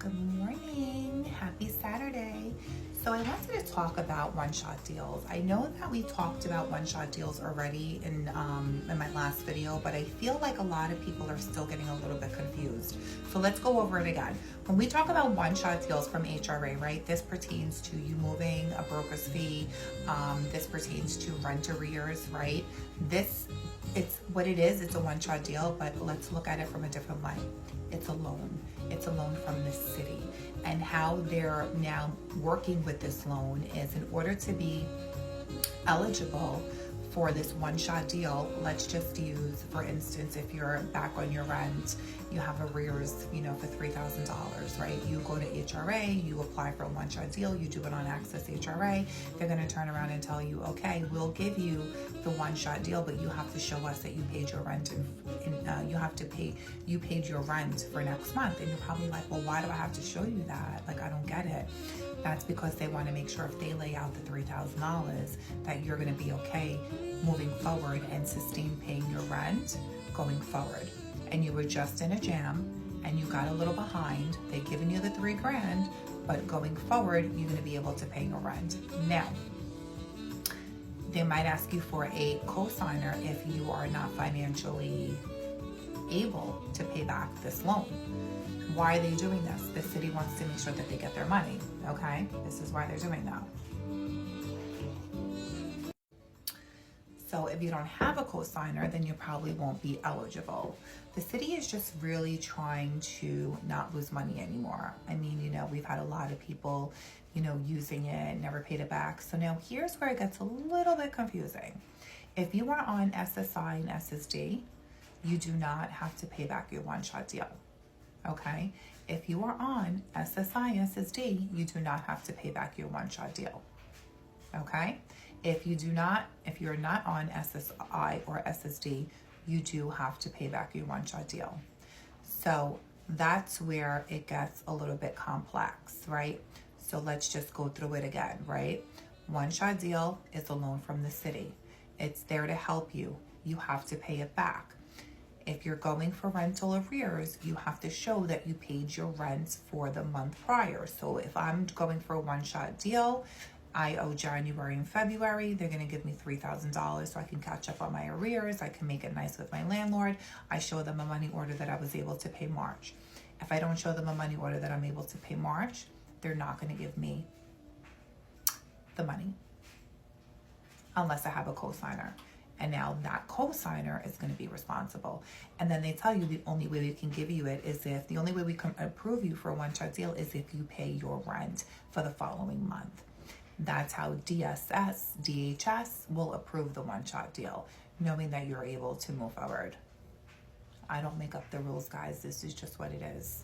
Good morning. Happy Saturday. So I wanted to talk about one-shot deals. I know that we talked about one-shot deals already in my last video, but I feel like a lot of people are still getting a little bit confused. So let's go over it again. When we talk about one-shot deals from HRA, right, this pertains to you moving, a broker's fee, this pertains to rent arrears, right? It's what it is, it's a one-shot deal, but let's look at it from a different light. It's a loan. It's a loan from the city. And how they're now working with this loan is in order to be eligible for this one-shot deal, let's just use, for instance, if you're back on your rent, you have arrears, for $3,000, right? You go to HRA, you apply for a one-shot deal, you do it on Access HRA. They're going to turn around and tell you, okay, we'll give you the one-shot deal, but you have to show us that you paid your rent and you paid your rent for next month. And you're probably like, well, why do I have to show you that? Like, I don't get it. That's because they want to make sure if they lay out the $3,000 that you're going to be okay moving forward and sustain paying your rent going forward. And you were just in a jam and you got a little behind. They've given you the $3,000, but going forward, you're going to be able to pay your rent. Now, they might ask you for a cosigner if you are not financially able to pay back this loan. Why are they doing this? The city wants to make sure that they get their money, okay? This is why they're doing that. So if you don't have a cosigner, then you probably won't be eligible. The city is just really trying to not lose money anymore. I mean, we've had a lot of people, using it, never paid it back. So now here's where it gets a little bit confusing. If you are on SSI and SSD, you do not have to pay back your one-shot deal. Okay, if you are on SSI, SSD, you do not have to pay back your one-shot deal. Okay, if you're not on SSI or SSD, you do have to pay back your one-shot deal. So that's where it gets a little bit complex, right? So let's just go through it again, right? One-shot deal is a loan from the city. It's there to help you. You have to pay it back. If you're going for rental arrears, you have to show that you paid your rent for the month prior. So if I'm going for a one-shot deal, I owe January and February, they're going to give me $3,000 so I can catch up on my arrears. I can make it nice with my landlord. I show them a money order that I was able to pay March. If I don't show them a money order that I'm able to pay March, they're not going to give me the money unless I have a cosigner. And now that cosigner is going to be responsible. And then they tell you the only way we can give you it is the only way we can approve you for a one-shot deal is if you pay your rent for the following month. That's how DHS will approve the one-shot deal, knowing that you're able to move forward. I don't make up the rules, guys. This is just what it is.